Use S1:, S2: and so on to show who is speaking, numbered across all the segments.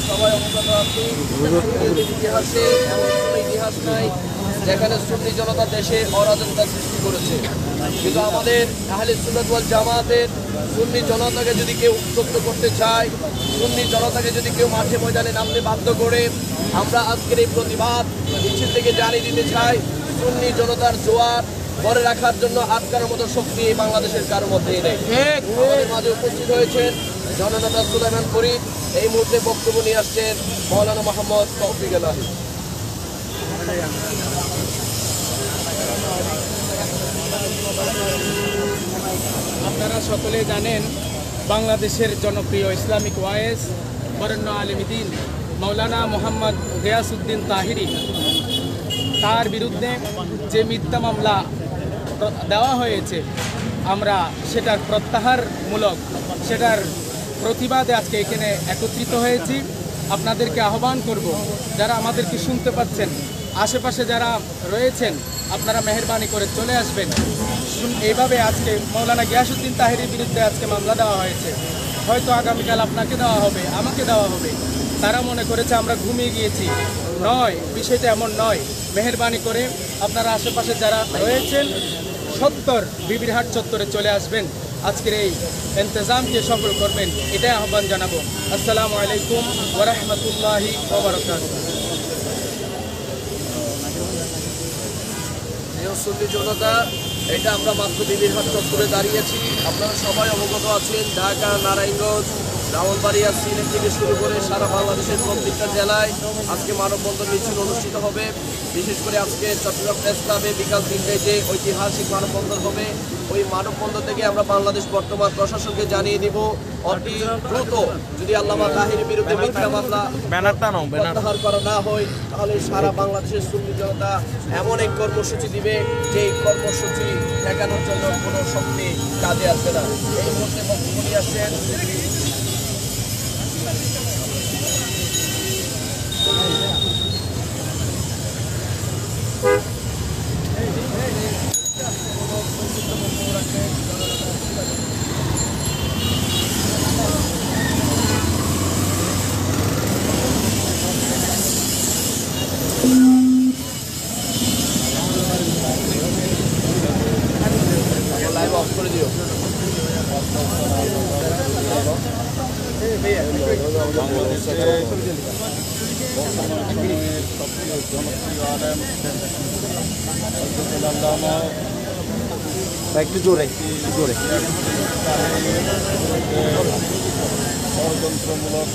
S1: সবাই অবগত আছি ইতিহাসে এমন কোনো ইতিহাস নাই যেখানে সুন্নি জনতা দেশে অরাজকতা সৃষ্টি করেছে। কিন্তু আমাদের আহলে সুন্নাত ওয়াল জামাতের সুন্নি জনতাকে যদি কেউ উত্তপ্ত করতে চায়, সুন্নি জনতাকে যদি কেউ মাঠে ময়দানে নামতে বাধ্য করে, আমরা আজকের এই প্রতিবাদ মিছিল থেকে জানিয়ে দিতে চাই, সুন্নি জনতার জোয়ার ধরে রাখার জন্য আটকানোর মতো শক্তি এই বাংলাদেশের কারোর মধ্যেই নেই। আমাদের মাঝে উপস্থিত হয়েছেন জননেতা সুলাইমান ফরিদ। এই মুহূর্তে বক্তব্য নিয়ে আসছেন মৌলানা মোহাম্মদ তৌফিক এলাহি।
S2: আপনারা সকলে জানেন বাংলাদেশের জনপ্রিয় ইসলামিক ওয়াইজ বরেণ্য আলেমদ্বীন মৌলানা মোহাম্মদ গিয়াসউদ্দিন তাহিরি, তার বিরুদ্ধে যে মিথ্যা মামলা দেওয়া হয়েছে, আমরা সেটার প্রত্যাহারমূলক সেটার প্রতিবাদে আজকে এখানে একত্রিত হয়েছি। আপনাদেরকে আহ্বান করব, যারা আমাদেরকে শুনতে পাচ্ছেন, আশেপাশে যারা রয়েছেন, আপনারা মেহেরবানি করে চলে আসবেন। এইভাবে আজকে মৌলানা গিয়াসউদ্দিন তাহিরির বিরুদ্ধে আজকে মামলা দেওয়া হয়েছে, হয়তো আগামীকাল আপনাকে দেওয়া হবে, আমাকে দেওয়া হবে। তারা মনে করেছে আমরা ঘুমিয়ে গিয়েছি, নয়, বিষয়টা এমন নয়। মেহেরবানি করে আপনারা আশেপাশে যারা রয়েছেন সত্তর বিবিরহাট চত্বরে চলে আসবেন, আজকের এই ইন্তজামকে সফল করবেন, এটাই আহ্বান জানাবো। আসসালামু আলাইকুম ওয়া রাহমাতুল্লাহি ওয়া বারাকাতুহু।
S1: সুন্নি জনতা, এটা আমরা মাত্র বিবিরহাট চত্বরে দাঁড়িয়েছি। আপনারা সবাই অবগত আছেন, ঢাকা, নারায়ণগঞ্জ, ব্রাহ্মণবাড়িয়া, সিলেট থেকে শুরু করে সারা বাংলাদেশের প্রত্যেকটা জেলায় আজকে মানববন্ধন মিছিল অনুষ্ঠিত হবে। বিশেষ করে আজকে চট্টগ্রাম প্রেস ক্লাবে বিকাল 3টায় যে ঐতিহাসিক মানববন্ধন হবে, ওই মানববন্ধন থেকে আমরা বাংলাদেশ বর্তমান প্রশাসনকে জানিয়ে দিব, অতি দ্রুত যদি আল্লামা তাহিরের বিরুদ্ধে মিথ্যা মামলা প্রত্যাহার করা না হয়, তাহলে সারা বাংলাদেশের সুন্নি জনতা এমন এক কর্মসূচি দিবে যে কর্মসূচি ঠেকানোর জন্য কোনো শক্তি কাজে আসবে না। এই মুহূর্তে বক্তব্য নিয়ে আসছেন লাইভ অফ করে দিও।
S3: একটু জোরে জোরে
S4: ষড়যন্ত্রমূলক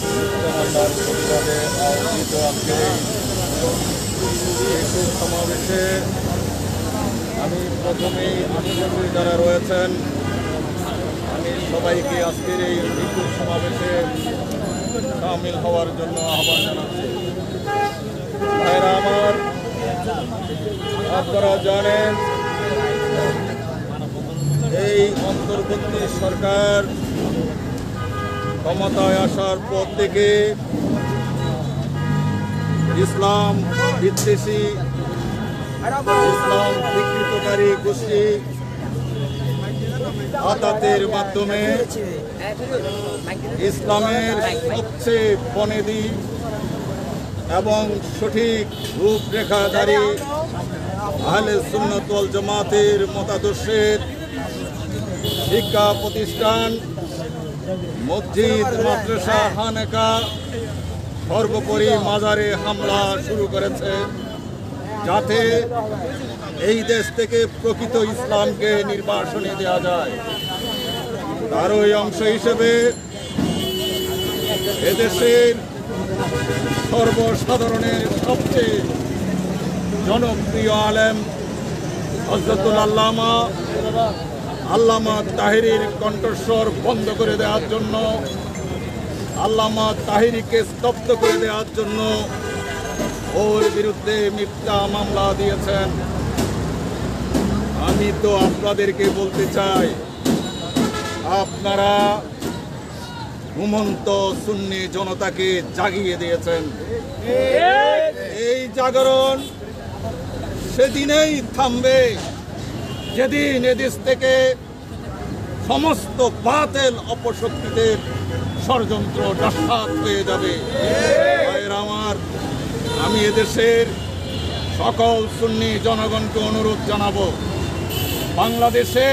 S4: মামলার প্রতিবাদে আয়োজিত আজকের এই সমাবেশে আমি প্রথমেই আশেপাশে যারা রয়েছেন, আমি সবাইকে আজকের এই বিপুল সমাবেশে সামিল হওয়ার জন্য আহ্বান জানাচ্ছি। ভাইরা আমার, আপনারা জানেন এই অন্তর্বর্তী সরকার ক্ষমতায় আসার পর থেকে ইসলাম বিদ্বেষী, ইসলাম বিকৃতকারী গোষ্ঠী আদাতের মাধ্যমে ইসলামের সবচেয়ে বনেদি এবং সঠিক রূপরেখাধারী আহলে সুন্নাত ওয়াল জামাতের মতাদর্শের শিক্ষা প্রতিষ্ঠান, মসজিদ, মাদ্রাসা, খানকা, সর্বোপরি মাজারে হামলা শুরু করেছে, যাতে এই দেশ থেকে প্রকৃত ইসলামকে নির্বাসনে দেওয়া যায়। তারই অংশ হিসেবে এদেশের সর্বসাধারণের সবচেয়ে জনপ্রিয় আলেম হযরতুল আল্লামা তাহিরির কণ্ঠস্বর বন্ধ করে দেওয়ার জন্য, আল্লামা তাহিরিকে স্তব্ধ করে দেওয়ার জন্য ওর বিরুদ্ধে মিথ্যা মামলা দিয়েছেন। আমি তো আপনাদেরকে বলতে চাই, আপনারা ঘুমন্ত সুন্নি জনতাকে জাগিয়ে দিয়েছেন। এই জাগরণ সেদিনেই থামবে যেদিন এদেশ থেকে সমস্ত বাতিল অপশক্তিদের ষড়যন্ত্র নস্যাৎ হয়ে যাবে। ভাইয়েরা আমার, আমি এদেশের সকল সুন্নি জনগণকে অনুরোধ জানাবো, বাংলাদেশে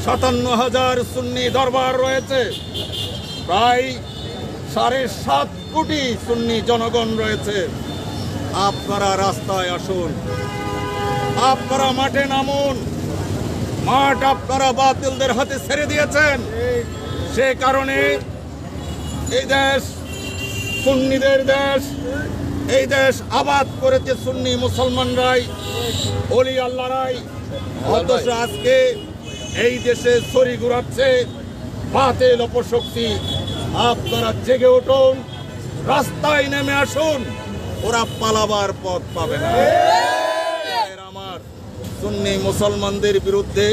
S4: 57,000 সুন্নি দরবার রয়েছে, প্রায় 7.5 কোটি সুন্নি জনগণ রয়েছে। আপনারা রাস্তায় আসুন, আপনারা মাঠে নামুন। মাঠ আপনারা বাতিলদের হাতে ছেড়ে দিয়েছেন, সে কারণে এই দেশ সুন্নিদের দেশ, এই দেশ আবাদ করেছে সুন্নি মুসলমানরাই, ওলি আল্লাহরাই। অথচ আজকে এই দেশে ছড়ি ঘুরাচ্ছে বাতিল অপশক্তি। আপনারা জেগে উঠুন, রাস্তায় নেমে আসুন, ওরা পালাবার পথ পাবে না। আমার সুন্নি মুসলমানদের বিরুদ্ধে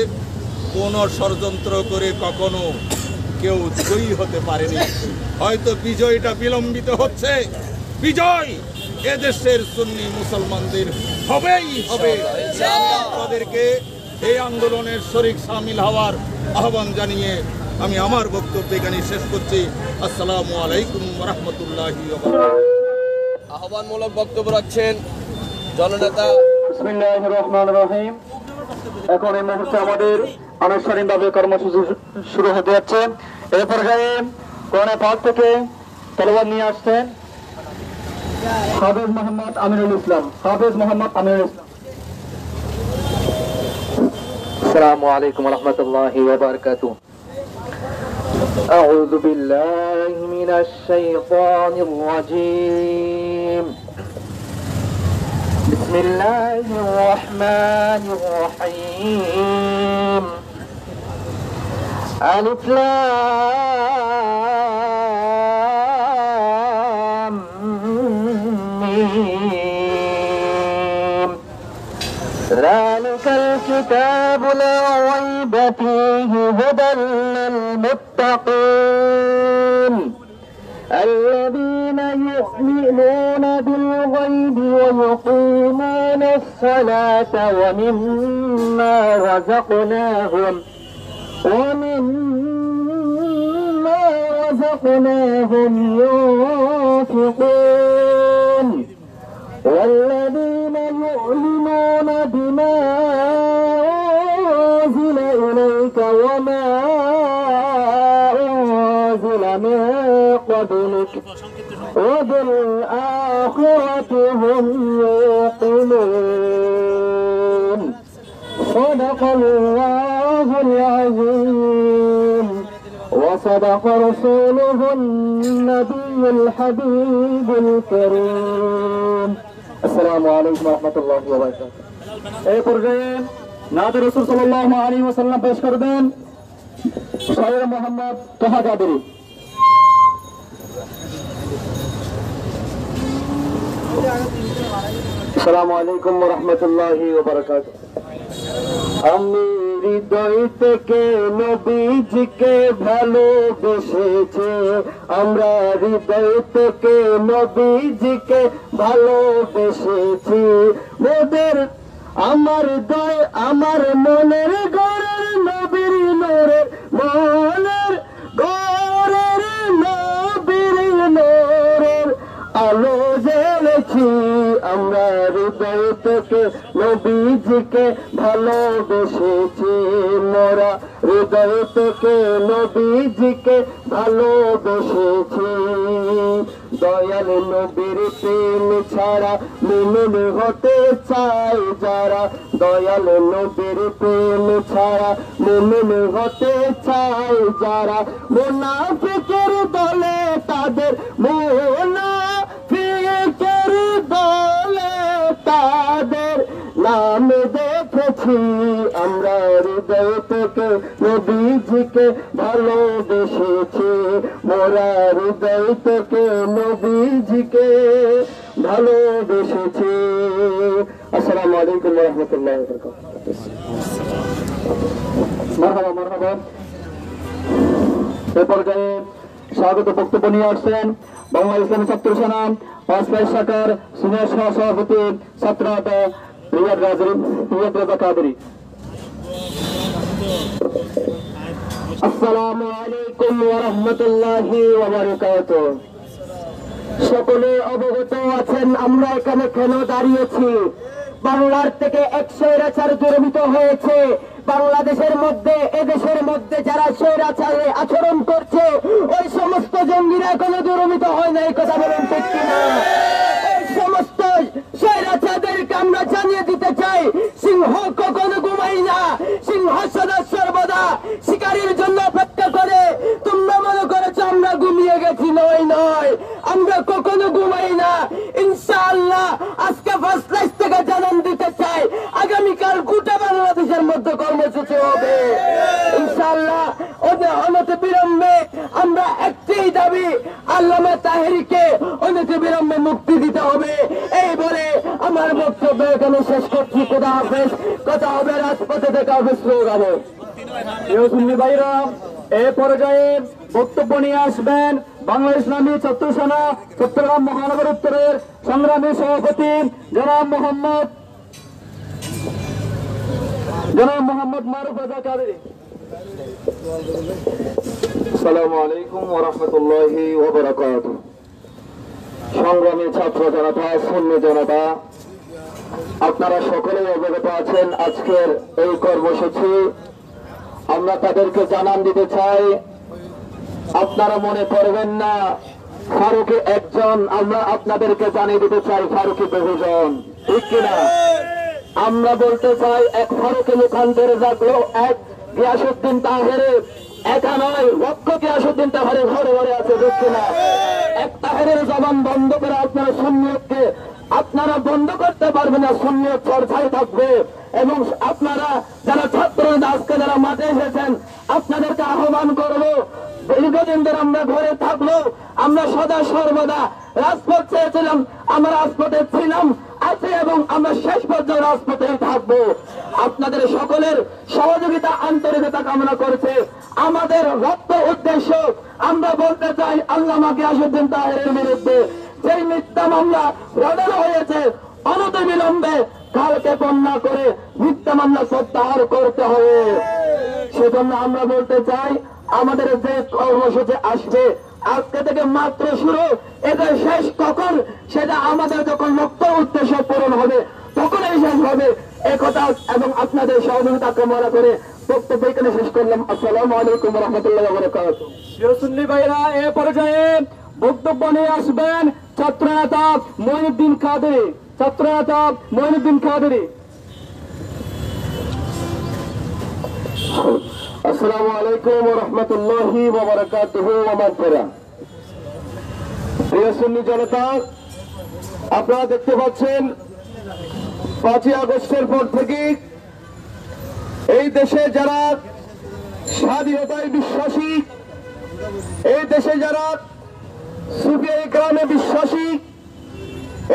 S4: কোন ষড়যন্ত্র করে কখনো কেউ জয়ী হতে পারেনি। হয়তো বিজয়টা বিলম্বিত হচ্ছে, বিজয় এদেশের সুন্নি মুসলমানদের হবেই হবে। আপনাদেরকে এই আন্দোলনের শরীক শামিল হওয়ার আহ্বান জানিয়ে আমি আমার বক্তব্য এখানে শেষ করছি। আসসালামু আলাইকুম ওয়া রাহমাতুল্লাহি ওয়া বারাকাতুহু।
S1: আহ্বানমূলক বক্তব্য রাখছেন জননেতা।
S3: বিসমিল্লাহির রহমানির রহিম। এখন এই মুহূর্তে আমাদের আনুষ্ঠানিকভাবে কর্মসূচি শুরু হতে যাচ্ছে। এই পর্যায়ে কোরআন পাক থেকে তেলাওয়াত নিয়ে আসছেন হাফেজ মোহাম্মদ আমিনুল ইসলাম। আসসালামু আলাইকুম ওয়া রাহমাতুল্লাহি ওয়া বারাকাতুহু। أعوذ بالله من الشيطان الرجيم. بسم الله الرحمن الرحيم. ألف لام ميم. ذلك الكتاب لا ريب فيه هدى للمتقين الذين يؤمنون بالغيب ويقيمون الصلاة ومما رزقناهم ينفقون والذين يؤمنون بما أنزل إليك وما أنزل من قبلك وبالآخرة هم يوقنون. صدق الله العظيم وصدق رسوله النبي الحبيب الكريم. السلام عليكم ورحمة الله وبركاته. এই পর্যায়ে নাতে রাসূল সাল্লাল্লাহু আলাইহি ওয়াসাল্লাম পেশ করবেন শাহের মোহাম্মদ তোহা কাদেরী। আসসালামু আলাইকুম ওয়া রাহমাতুল্লাহি ওয়া বারাকাতুহু। আমি হৃদয় থেকে নবীজিকে ভালোবেসেছি, আমরা হৃদয় থেকে নবীজিকে ভালোবেসেছি। মোদের আমার দয় আমার মনের ঘরের নবীর নূরের, মনের ঘরের নবীর নূরের আলো জ্বেলেছি। আমরা হৃদয় থেকে নবীজিকে ভালোবেসেছি, মোরা হৃদয় থেকে নবীজিকে ভালোবেসেছি। দয়াল নবীর প্রেম ছাড়া মুমিন হতে চায় যারা, দয়াল নবীর প্রেম ছাড়া মুমিন হতে চায় যারা, মুনাফিকের দলে তাদের মুনাফিকের দলে তাদের নাম দেখেছি। আমরা হৃদয় থেকে নবীজিকে ভালোবেসেছি, মোরা হৃদয় থেকে নবীজিকে ভালোবেসেছি। আসসালামু আলাইকুম ওয়া রাহমাতুল্লাহি ওয়া বারাকাতুহু। মারহাবা মারহাবা। এই পর্যায়ে স্বাগত বক্তব্য নিয়ে আসছেন বাংলা ইসলামী ছাত্র সেনা পাঁচপাই শাখার সিনিয়র সভাপতি ছাত্র রিয়াদ রাজা কাদেরী। আসসালামু আলাইকুম ওয়া রাহমাতুল্লাহি ওয়া বারাকাতুহু। সকলে অবগত আছেন আমরা এখানে কেন দাঁড়িয়েছি। বাংলার থেকে এক স্বৈরাচার দুর্বৃত্ত হয়েছে। বাংলাদেশের মধ্যে এদেশের মধ্যে যারা স্বৈরাচারে আচরণ করছে ওই সমস্ত জঙ্গিরা এখনো দুর্বৃত্ত হয় না, এই কথা বলেন ঠিক কিনা? ওই সমস্ত স্বৈরাচারদেরকে আমরা জানিয়ে দিতে চাই, সিংহ কখনো ঘুমাই না, সিংহ সদা সর্বদা শিকারীর জন্য অপেক্ষা করে। তোমরা মনে করেছো আমরা ঘুমিয়ে গেছি, নয় নয়, আমরা কখনো ঘুমাই না। ইনশাআল্লাহ আজকে ফার্স্ট লাইফ থেকে জানান দিতে চাই, আগামীকাল গোটা বাংলাদেশের মধ্যে কর্মসূচি হবে ইনশাআল্লাহ। ওদের অনতি বিলম্বে আমরা একটাই দাবি, আল্লামা তাহেরীকে অনতি বিলম্বে মুক্তি দিতে হবে। এই বলে আমার বক্তব্য এখানে শেষ করছি। খোদা হাফেজ। কথা হবে রাজপথে, দেখা হবে স্লোগানে। সুন্নি ভাইরা এ পর্যায়ে বক্তব্য নিয়ে আসবেন বাংলা ইসলামী ছাত্র সেনা চট্টগ্রাম মহানগর উত্তরের সংগ্রামী সভাপতি জনাব মোহাম্মদ মারুফ রাজা কাদেরী। আসসালামু আলাইকুম ওয়া রাহমাতুল্লাহি ওয়া বারাকাতুহু। সংগ্রামী ছাত্র জনতা, সুন্নি জনতা, আপনারা সকলেই অবগত আছেন আজকের এই কর্মসূচি। আমরা তাদেরকে জানান দিতে চাই, আপনারা মনে করবেন না ফারুকি একজন, আমরা আপনাদেরকে জানিয়ে দিতে চাই ফারুকি বহুজন, ঠিক কিনা? আমরা বলতে চাই এক ফারুকি মুখান্তরে জাগলো, এক গিয়াসউদ্দিন তাহেরে, একা নয় লক্ষ গিয়াসউদ্দিন তাহেরে ঘরে ঘরে আছে, ঠিক কিনা? এক তাহেরের জবান বন্ধ করে আপনারা সুন্নিয়তকে আপনারা বন্ধ করতে পারবেন না, সুন্নিয়ত চর্চায় থাকবে। এবং আপনারা যারা ছাত্র আজকে যারা মাঠে এসেছেন আপনাদেরকে আহ্বান করবো, দীর্ঘদিন ধরে আমরা ঘরে থাকলো, আমরা সদা সর্বদা রাজপথ চেয়েছিলাম, আমরা রাজপথে ছিলাম, আছে এবং আমরা শেষ পর্যন্ত রাজপথেই থাকবো। আপনাদের সকলের সহযোগিতা আন্তরিকতা কামনা করছে আমাদের লক্ষ্য উদ্দেশ্য। আমরা বলতে চাই আল্লামা গিয়াসউদ্দিন তাহেরের বিরুদ্ধে যেই মিথ্যা মামলা রটানো হয়েছে অনতি বিলম্বে কালকে বন্যা করে মিথ্যা মামলা প্রত্যাহার করতে হবে। সেজন্য আমরা বলতে চাই আমাদের যে কর্মসূচি আসবে আজকে থেকে মাত্র শুরু, এটা শেষ কখন সেটা আমাদের যখন লক্ষ্য উদ্দেশ্য পূরণ হবে তখনই শেষ হবে একথা এবং আপনাদের সহযোগিতা কামনা করে বক্তব্য এখানে শেষ করলাম। আসসালামু আলাইকুম ওয়া রাহমাতুল্লাহি ওয়া বারাকাতুহু। সুন্নি ভাইরা এ পর্যায়ে বক্তব্য নিয়ে আসবেন ছাত্রনেতা মঈনুদ্দিন কাদেরী। ছাত্রনেতা মঈনুদ্দিন কাদেরী। আসসালামু আলাইকুম ওয়া রাহমাতুল্লাহি ওয়া বারাকাতুহু। ওয়া মাগফিরা। প্রিয় সুন্নি জনতা, আপনারা দেখতে পাচ্ছেন 5ই আগস্টের পর থেকে এই দেশে যারা স্বাধীনতায় বিশ্বাসী, এই দেশে যারা সুফি ইকরামে বিশ্বাসী,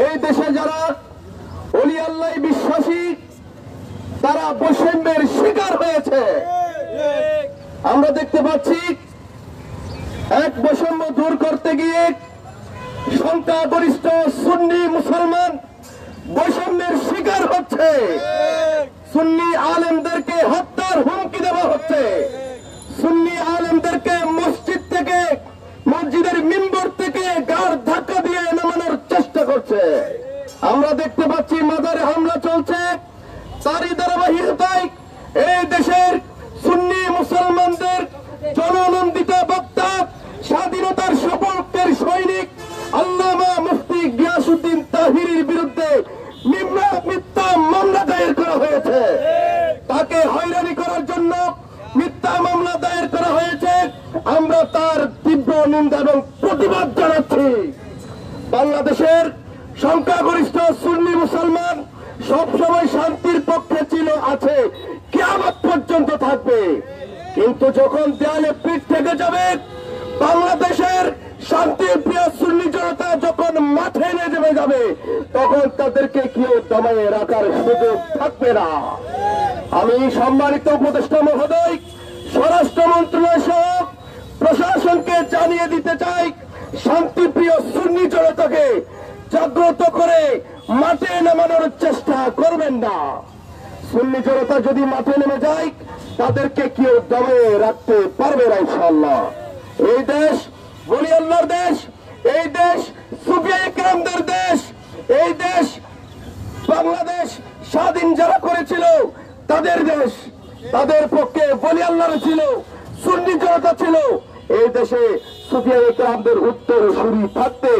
S3: এই দেশে যারা ওলি আল্লাহ বিশ্বাসী, তারা বৈষম্যের শিকার হয়েছে। আমরা দেখতে পাচ্ছি এক বৈষম্য দূর করতে গিয়ে সংখ্যাগরিষ্ঠ সুন্নি মুসলমান বৈষম্যের শিকার হচ্ছে। সুন্নি আলেমদেরকে হত্যার হুমকি দেওয়া হচ্ছে। সুন্নি আলেমদেরকে মসজিদ থেকে, মসজিদের মিম্বর থেকে গাড় ধাক্কা দিয়ে নামানোর চেষ্টা করছে। আমরা দেখতে পাচ্ছি মাজারে হামলা চলছে। তারই ধারাবাহিকতায় এই দেশের সুন্নি মুসলমানদের জননন্দিত বক্তা, স্বাধীনতার সপক্ষের সৈনিক আল্লামা মুফতি গিয়াসউদ্দিন তাহিরির বিরুদ্ধে মিথ্যা মামলা দায়ের করা হয়েছে। তাকে হয়রানি করার জন্য মিথ্যা মামলা দায়ের করা হয়েছে। আমরা তার তীব্র নিন্দা এবং প্রতিবাদ জানাচ্ছি। বাংলাদেশের সংখ্যাগরিষ্ঠ সুন্নি মুসলমান সবসময় শান্তির পক্ষে ছিল, আছে, কিয়ামত পর্যন্ত থাকবে। কিন্তু যখন দেয়ালে পিঠ থেকে যাবে, বাংলাদেশের শান্তির প্রিয় সুন্নি জনতা যখন মাঠে নেমে যাবে, তখন তাদেরকে কেউ দমায়ে রাখার সুযোগ থাকবে না। আমি সম্মানিত উপদেষ্টা মহোদয়, স্বরাষ্ট্র মন্ত্রণালয় সহ প্রশাসনকে জানিয়ে দিতে চাই, শান্তিপ্রিয় সুন্নি জনতাকে জাগ্রত করে মাঠে নামানোর চেষ্টা করবেন না। সুন্নি জনতা যদি মাঠে নেমে যায়, তাদেরকে কেউ দমে রাখতে পারবে না ইনশাআল্লাহ। এই দেশ ওলি আল্লাহর দেশ, এই দেশ সুফিয়া ইকরামদের দেশ, এই দেশ বাংলাদেশ স্বাধীন যারা করেছিল তাদের দেশ, তাদের পক্ষে ওলি আল্লাহর ছিল, সুন্নি জনতা ছিল। এই দেশে সুফিয়া ইকরামদের উত্তর সুরি থাকতে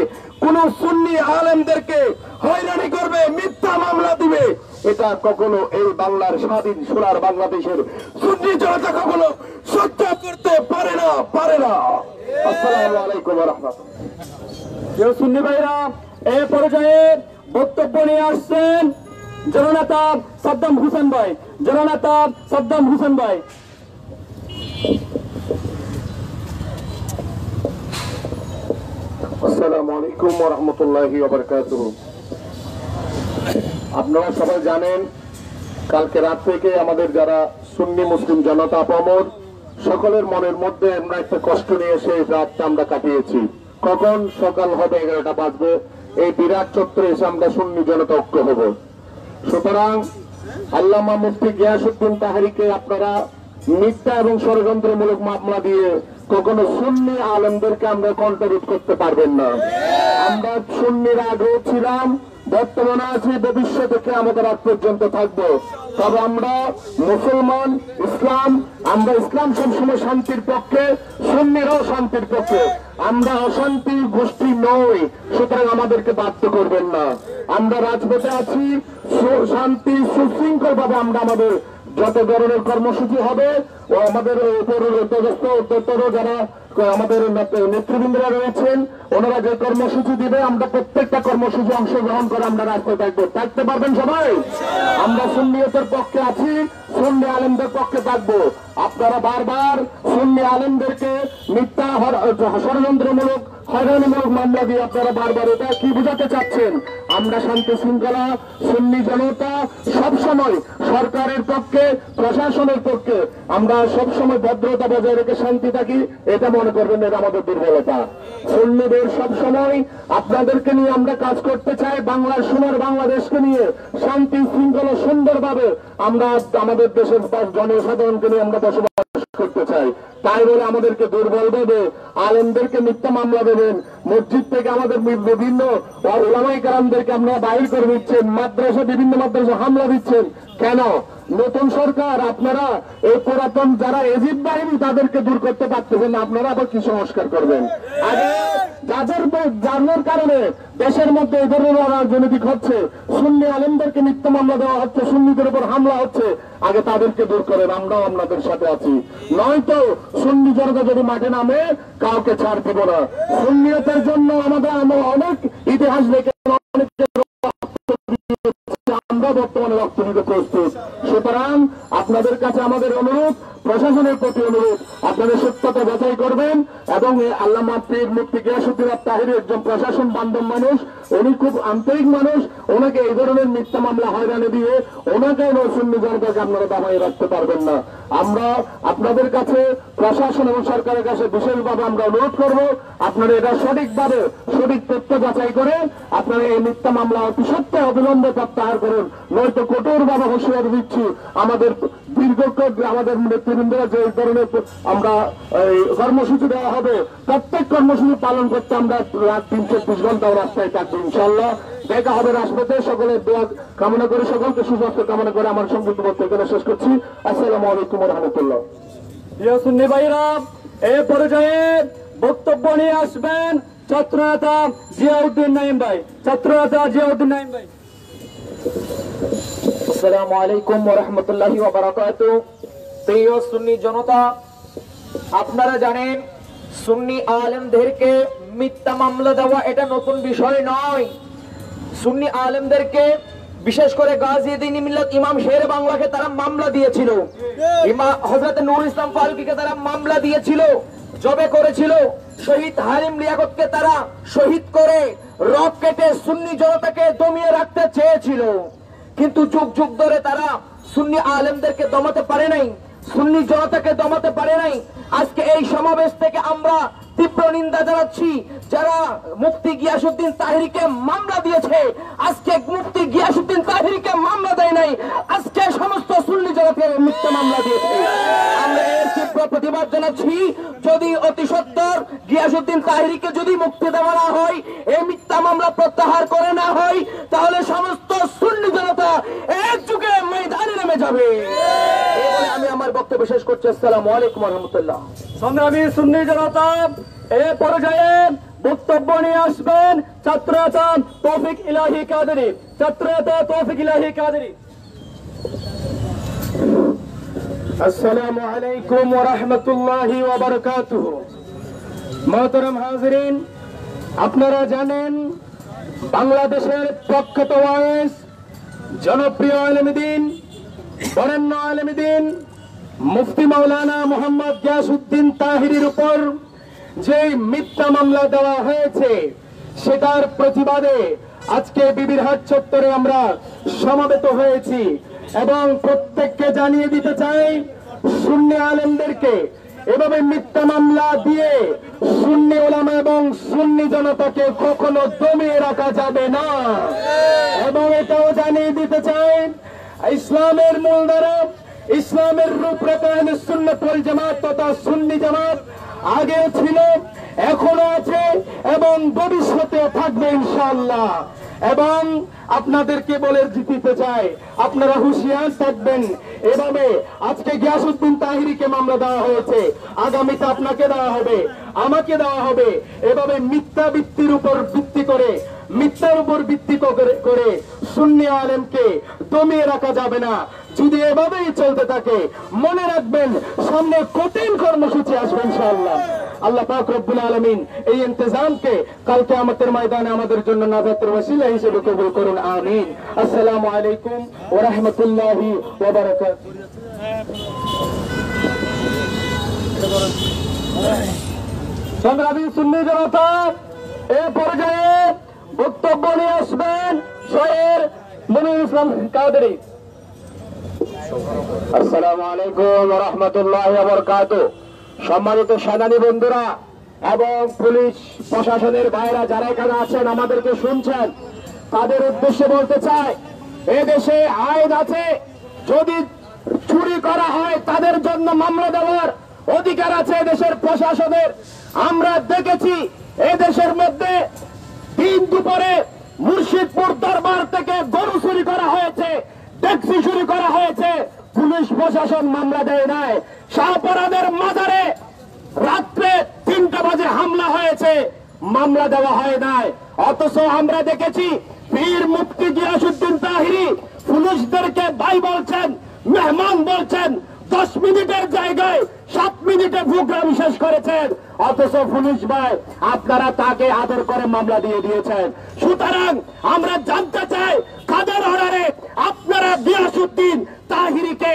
S3: কোন সুন্নি আলেমদেরকে হয়রানি করবে, মিথ্যা মামলা দিবে, এটা কখনো এই বাংলার স্বাধীন সোনার বাংলাদেশের সুন্নি জনতা কখনো সহ্য করতে পারে না। আসসালামু আলাইকুম ওয়া রাহমাতুল্লাহ। সুন্নি ভাইরা এই পর্যায়ে বক্তব্য নিয়ে আসছেন জননেতা সাদ্দাম হোসেন ভাই। জননেতা সাদ্দাম হোসেন ভাই। আসসালামু আলাইকুম ওয়া রাহমাতুল্লাহি ওয়া বারাকাতুহু। আপনারা সবাই জানেন কালকে রাত থেকে আমাদের যারা সুন্নি মুসলিম জনতা আপামর সকলের মনের মধ্যে আমরা একটা কষ্ট নিয়ে সেই রাতটা আমরা কাটিয়েছি। কখন সকাল হবে 11টা বাজবে, এই বিরাট চত্বরে এসে আমরা সুন্নি জনতা ঐক্য হব। সুতরাং আল্লামা মুফতি গিয়াসউদ্দিন তাহেরিকে আপনারা মিথ্যা এবং ষড়যন্ত্রমূলক মামলা দিয়ে কখনো সুন্নি আলেমদেরকে আমরা কণ্ঠরোধ করতে পারবেন না। আমরা সুন্নির আগেও ছিলাম, বর্তমানে আছি, ভবিষ্যতে আমাদের আগ পর্যন্ত থাকবো। তবে আমরা মুসলমান, আমরা ইসলাম সবসময় শান্তির পক্ষে, সুন্নিরাও শান্তির পক্ষে। আমরা অশান্তি গোষ্ঠী নই, সুতরাং আমাদেরকে বাধ্য করবেন না। আমরা রাজপথে আছি, শান্তি সুশৃঙ্খল ভাবে আমরা আমাদের যত ধরনের কর্মসূচি হবে ও আমাদের যারা আমাদের নেতৃবৃন্দরা রয়েছেন ওনারা যে কর্মসূচি দিবে আমরা প্রত্যেকটা কর্মসূচি অংশগ্রহণ করে আমরা রাস্তায় থাকতে পারবেন সবাই। আমরা সুন্নিয়তের পক্ষে আছি, সুন্নি আলেমদের পক্ষে থাকবো। আপনারা বারবার সুন্নি আলেমদেরকে মিথ্যা ষড়যন্ত্রমূলক হয়রানিমূলক মামলা দিয়ে আপনারা বারবার এটা কি বুঝাতে চাচ্ছেন? আমরা শান্তি শৃঙ্খলা সুন্নি জনতা সবসময় সরকারের পক্ষে, প্রশাসনের পক্ষে আমরা সবসময় ভদ্রতা বজায় রেখে শান্তি থাকি। এটা মনে করবেন এটা আমাদের দুর্বলতা। সুন্নিদের সবসময় আপনাদেরকে নিয়ে আমরা কাজ করতে চাই, বাংলার সোনার বাংলাদেশকে নিয়ে শান্তি শৃঙ্খলা সুন্দরভাবে আমরা আমাদের দেশের জনসাধারণকে নিয়ে আমরা বসবাস করতে চাই। তাই বলে আমাদেরকে দুর্বল ভেবে আলেমদেরকে মিথ্যা মামলা দেবেন, মসজিদ থেকে আমাদের বিভিন্ন ওলামায়ে কেরামদেরকে আপনারা বাইর করে দিচ্ছেন, বিভিন্ন মাদ্রাসা হামলা দিচ্ছেন কেন? নতুন সরকার, আপনারা এই পুরাতন যারা এজিদ বাহিনী তাদেরকে দূর করতে পারতেছেন না, আপনারা আবার কি সংস্কার করবেন? আগে যাদের কারণে দেশের মধ্যে এই ধরনের রাজনৈতিক হচ্ছে, সুন্নি আলেমদেরকে মিথ্যা মামলা দেওয়া হচ্ছে, সুন্নিদের উপর হামলা হচ্ছে, আগে তাদেরকে দূর করেন। আমরাও আপনাদের সাথে আছি। নয়তো সুন্নি জনতা যদি মাঠে নামে কাউকে ছাড় দেব না। সুন্নিয়তের জন্য আমরা অনেক ইতিহাস দেখে আমরা বর্তমানে রক্ত দিতে প্রস্তুত। সুতরাং আপনাদের কাছে আমাদের অনুরোধ, প্রশাসনের প্রতি অনুরোধ, আপনাদের সত্যতা যাচাই করবেন এবং আল্লামা পীর মুফতি গিয়াসউদ্দিন তাহেরি একজন প্রশাসন বান্ধব মানুষ, উনি খুব আন্তরিক মানুষ। ওনাকে এই ধরনের মিথ্যা মামলা হয়রানি দিয়ে ওনাকে সুন্নি জনতাকে আপনারা দাবাই রাখতে পারবেন না। আমরা আপনাদের কাছে, প্রশাসন এবং সরকারের কাছে বিশেষভাবে আমরা অনুরোধ করব, আপনারা এটা সঠিকভাবে সঠিক তথ্য যাচাই করে আপনারা এই মিথ্যা মামলা অতি সত্ত্বে অবিলম্বে প্রত্যাহার করুন। নয়তো কঠোরভাবে হুঁশিয়ারি দিচ্ছি, আমাদের দীর্ঘক্ষণ আমাদের নেতৃবৃন্দরা যে ধরনের আমরা কর্মসূচি দেওয়া হবে, প্রত্যেক কর্মসূচি পালন করতে আমরা রাত 3-24 ঘন্টা রাস্তায় থাকবো ইনশাআল্লাহ। দেখা হবে রাজপথে। সকলের দোয়া কামনা করে, সকলকে সুস্বাস্থ্য কামনা করে আমার সংক্ষিপ্ত বক্তব্য শেষ করছি। আসসালামু আলাইকুম ওয়া রাহমাতুল্লাহ। প্রিয় সুন্নি ভাইরা, এই পর্যায়ে বক্তব্য নিয়ে আসবেন ছাত্রনেতা জিয়াউদ্দিন নাঈম ভাই। ছাত্রনেতা জিয়াউদ্দিন নাঈম ভাই।
S5: আসসালামু আলাইকুম ওয়া রাহমাতুল্লাহি ওয়া বারাকাতুহু। প্রিয় সুন্নি জনতা, আপনারা জানেন সুন্নি আলেমদেরকে মিথ্যা মামলা দেওয়া এটা নতুন বিষয় নয়। সুন্নি আলেমদেরকে বিশেষ করে গাজী-ই-দ্বীন মিল্লাত ইমাম শের বাংলাকে তারা মামলা দিয়েছিল, হযরত নূর ইসলাম ফারুকীকে তারা মামলা দিয়েছিল, জবে করেছিল, শহীদ হালিম লিয়াকতকে তারা শহীদ করে রক কেটে সুন্নি জনতাকে দমিয়ে রাখতে চেয়েছিল। কিন্তু যুগ যুগ ধরে তারা সুন্নি আলেমদেরকে দমাতে পারে নাই, সুন্নি জনতাকে দমাতে পারে নাই। আজকে এই সমাবেশ থেকে আমরা তীব্র নিন্দা জানাচ্ছি যারা মুফতি গিয়াসউদ্দিন তাহিরিকে মামলা দিয়েছে। আজকে মুফতি গিয়াসউদ্দিন তাহিরিকে মামলা দেয় নাই, আজকে সমস্ত সুন্নি জগতের মিথ্যা মামলা দিয়েছে। আমরা এর তীব্র প্রতিবাদ জানাচ্ছি। যদি অতি সত্বর গিয়াসউদ্দিন তাহিরিকে যদি মুক্তি দেওয়া না হয়, এই মিথ্যা মামলা প্রত্যাহার করে না হয়, তাহলে সমস্ত সুন্নি জনতা একযোগে ময়দানে নেমে যাবে। এই বলে আমি আমার বক্তব্য শেষ করছি। আসসালামু আলাইকুম ওয়া রাহমাতুল্লাহ।
S6: সংগ্রামী সুন্নি জনতা, এ পর্যায়ে বক্তব্য নিয়ে আসবেন ছাত্রনেতা তৌফিক ইলাহি কাদেরী। ছাত্রনেতা তৌফিক ইলাহি কাদেরী।
S2: আসসালামু আলাইকুম ওয়া রাহমাতুল্লাহি ওয়া বারাকাতুহু। মুহতারাম হাজিরিন, আপনারা জানেন বাংলাদেশের প্রখ্যাত ওয়াইজ, জনপ্রিয় আলেমদ্বীন, বরেণ্য আলেমদ্বীন মুফতি মাওলানা মোহাম্মদ গিয়াসউদ্দিন তাহিরির উপর যে মিথ্যা মামলা দেওয়া হয়েছে, সেটার প্রতিবাদে আজকে বিবিরহাট চত্বরে আমরা সমবেত হয়েছি এবং প্রত্যেককে জানিয়ে দিতে চাই, সুন্নি আলেমদেরকে এভাবে মিথ্যা মামলা দিয়ে সুন্নি ওলামা এবং সুন্নি জনতাকে কখনো দমিয়ে রাখা যাবে না। এবং এটাও জানিয়ে দিতে চাই, ইসলামের মূলধারা, ইসলামের রূপরেখা আহলে সুন্নাত ওয়াল জামাত তথা সুন্নি জামাত আগেও ছিল, এখনো আছে এবং ভবিষ্যতে থাকবে ইনশাআল্লাহ। এবং আপনাদেরকে বলে দিতে চাই, আপনারা হুঁশিয়ার থাকবেন। এভাবে আজকে গিয়াসউদ্দিন তাহিরিকে মামলা দেওয়া হয়েছে, আগামীতে আপনাকে দেওয়া হবে, আমাকে দেওয়া হবে। এভাবে মিথ্যা ভিত্তির উপর ভিত্তি করে, মিথ্যার উপর ভিত্তি করে সুন্নি আলেমকে দমিয়ে রাখা যাবে না। যদি এভাবেই চলতে থাকে, মনে রাখবেন সামনে কঠিন কর্মসূচি আসবে ইনশাআল্লাহ। আল্লাহ পাক রব্বুল আলামিন এই ইন্তজামকে কাল কিয়ামতের ময়দানে আমাদের জন্য নাজাতের ওসিলা হিসেবে কবুল করুন, আমিন। আসসালামু আলাইকুম ওয়া রাহমাতুল্লাহি ওয়া বারাকাতুহু। সংগ্রামী সুন্নি জনতা, এ পর্যায়ে বক্তব্য নিয়ে আসবেন শহীদ মনিরুল ইসলাম কাদেরী।
S3: আসসালামু আলাইকুম ওয়া রাহমাতুল্লাহি ওয়া বারাকাতুহু। সম্মানিত সেনানী বন্ধুরা এবং পুলিশ প্রশাসনের ভাইরা যারা এখানে আছেন, আমাদেরকে শুনছেন, তাদের উদ্দেশ্যে বলতে চাই, এদেশে আইন আছে, যদি চুরি করা হয় তাদের জন্য মামলা দেওয়ার অধিকার আছে এদেশের প্রশাসনের। আমরা দেখেছি এদেশের মধ্যে দিন দুপুরে মুর্শিদপুর দরবার থেকে গরু চুরি করা হয়েছে, ট্যাক্সি চুরি করা হয়েছে, পুলিশ প্রশাসন মামলা দেয় নাই। শাহপরাদের মাজারে রাত্রে 3টা বাজে হামলা হয়েছে, মামলা দেওয়া হয় নাই। অথচ আমরা দেখেছি পীর মুফতি গিয়াসউদ্দিন তাহিরি পুলিশদেরকে ভাই বলছেন, মেহমান বলছেন, 10 মিনিটের জায়গায় 7 মিনিটে প্রোগ্রাম শেষ করেছেন। অথচ পুলিশ ভাই আপনারা তাকে আদর করে মামলা দিয়ে দিয়েছেন। সুতরাং আমরা জানতে চাই, কাদের অর্ডারে আপনারা গিয়াসউদ্দিন তাহিরিকে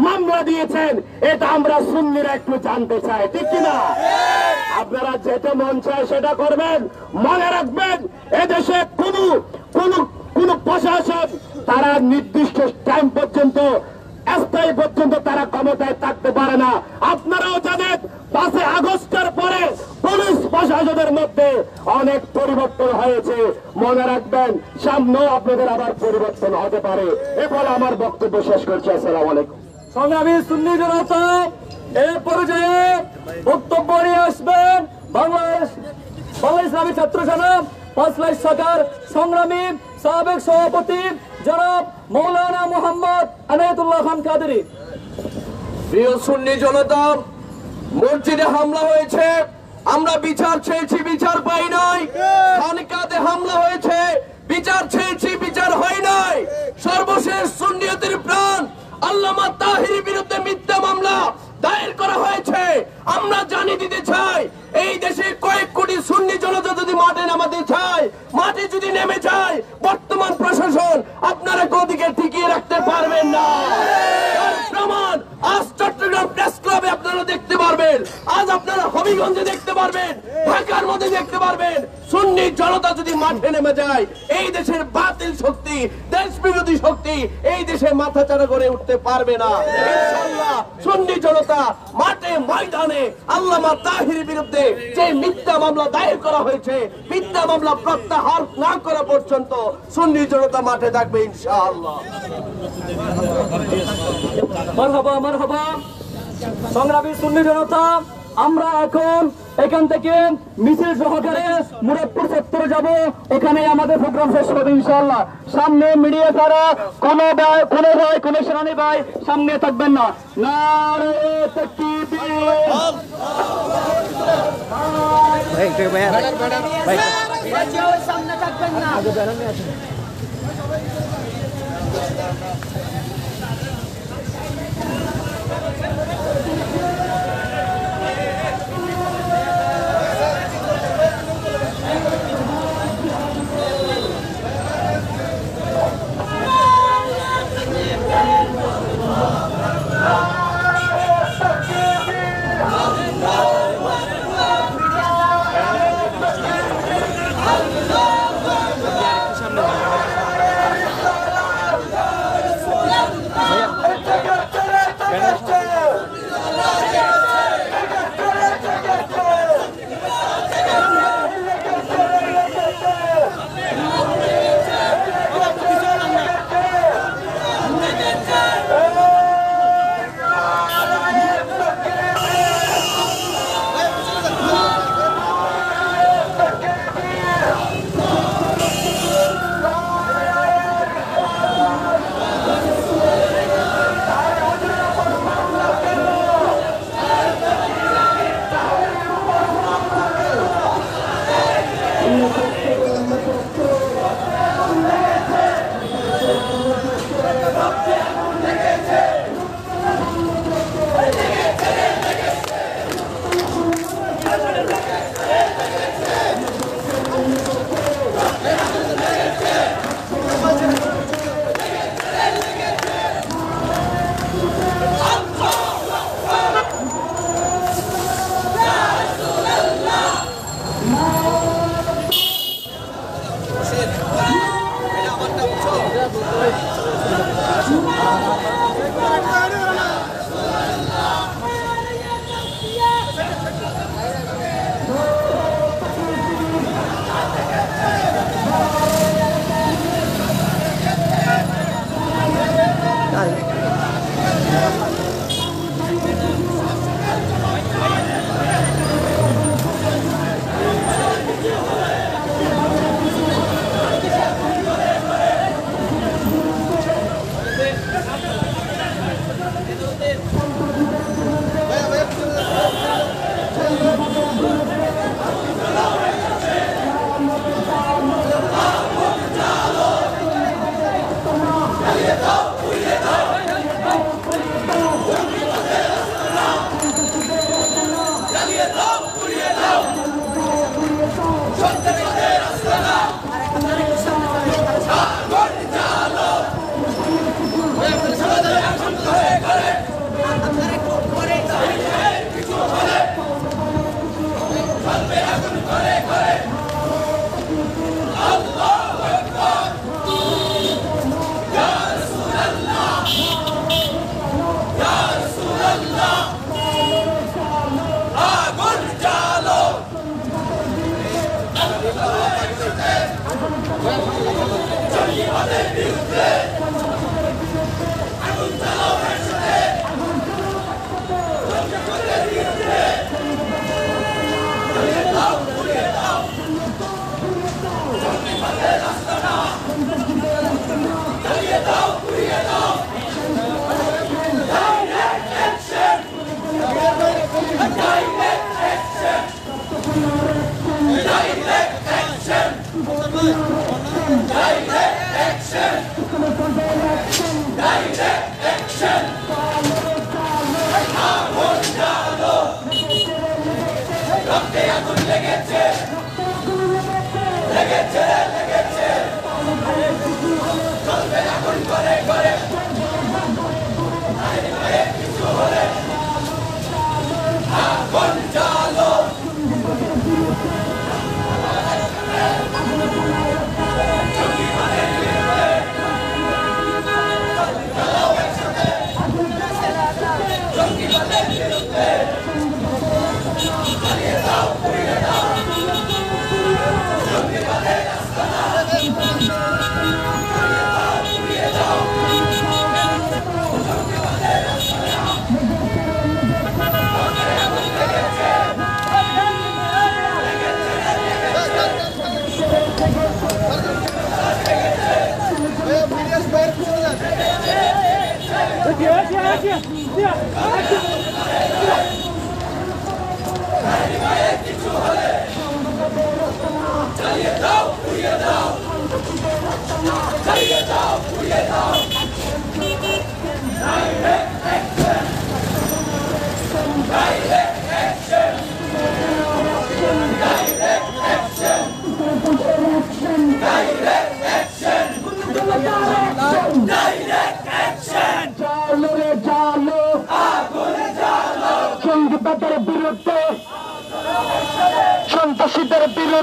S3: মামলা দিয়েছেন, এটা আমরা সুন্নিরা একটু জানতে চাই, ঠিক কিনা? আপনারা যেটা মন চায় সেটা করবেন। মনে রাখবেন, এদেশে কোন প্রশাসন তারা নির্দিষ্ট টাইম পর্যন্ত, স্থায়ী পর্যন্ত তারা ক্ষমতায় থাকতে পারে না। আপনারাও জানেন 5 আগস্টের পরে পুলিশ প্রশাসনের মধ্যে অনেক পরিবর্তন হয়েছে। মনে রাখবেন, সামনেও আপনাদের আবার পরিবর্তন হতে পারে। এরপরে আমার বক্তব্য শেষ করছি। আসসালামু আলাইকুম।
S6: সংগ্রামী সুন্নি জনতা, এ পর্যায়ে বক্তব্য নিয়ে আসবেন বাংলাদেশ ইসলামী ছাত্র সেনা 5 লাখ শাখার সংগ্রামী সাবেক সভাপতি জনাব মৌলানা মোহাম্মদ আনায়েতুল্লাহ খান কাদেরী।
S1: প্রিয় সুন্নি জনতা, মসজিদে হামলা হয়েছে, আমরা বিচার চেয়েছি, বিচার পাই নাই। খানকাতে হামলা হয়েছে, বিচার চেয়েছি, বিচার হয় নাই। সর্বশেষ সুন্নিয়তের প্রাণ আল্লামা তাহিরির বিরুদ্ধে মিথ্যা মামলা দায়ের করা হয়েছে। আমরা জানিয়ে দিতে চাই, এই দেশে কয়েক কোটি সুন্নি জনতা যদি মাঠে নামাতে চায়, মাঠে যদি নেমে যায়, বর্তমান প্রশাসন আপনারা গদিকে টিকিয়ে রাখতে পারবেন না। তার প্রমাণ আজ চট্টগ্রাম প্রেস ক্লাবে আপনারা দেখতে পারবেন, আজ আপনারা হবিগঞ্জে দেখতে পারবেন, ঢাকার সহজে দেখতে পারবেন সুন্নি জনতা যদি মাঠে নেমে যায় এই দেশের বাতিল শক্তি দেশ বিরোধী শক্তি এই দেশে মাথাচাড়া করে উঠতে পারবে না। ইনশাআল্লাহ সুন্নি জনতা মাঠে ময়দানে আল্লামা তাহিরের বিরুদ্ধে যে মিথ্যা মামলা দায়ের করা হয়েছে মিথ্যা মামলা প্রত্যাহার না করা পর্যন্ত সুন্নি জনতা মাঠে থাকবে ইনশাআল্লাহ।
S6: মারহাবা মারহাবা। সংগ্রামী সুন্নি জনতা, আমরা এখন এখান থেকে মিছিল সহকারে মুরাদপুর চত্বরে যাব, ওখানে আমাদের প্রোগ্রাম শেষ হবে ইনশাআল্লাহ। সামনে মিডিয়া ছাড়া কোনো ভাই কোনো সেনানি ভাই সামনে থাকবেন না। নারে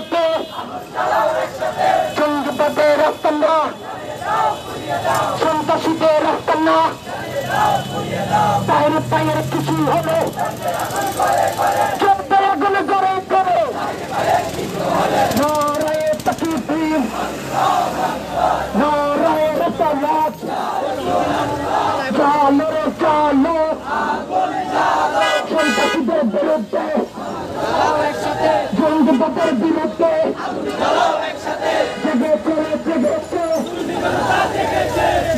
S3: বিরুদ্ধে জঙ্গিবাদের রাস্তানা সন্ত্রাসীদের রাস্তানা তাহের পায়ের কিছু হলে চলবে আগুন করে করে নারায়ে তাকবীর নারায়ে রিসালাত চালো রে চালো সন্ত্রাসীদের বিরুদ্ধে জঙ্গিবাদের বিরুদ্ধে জেগেছে জেগেছে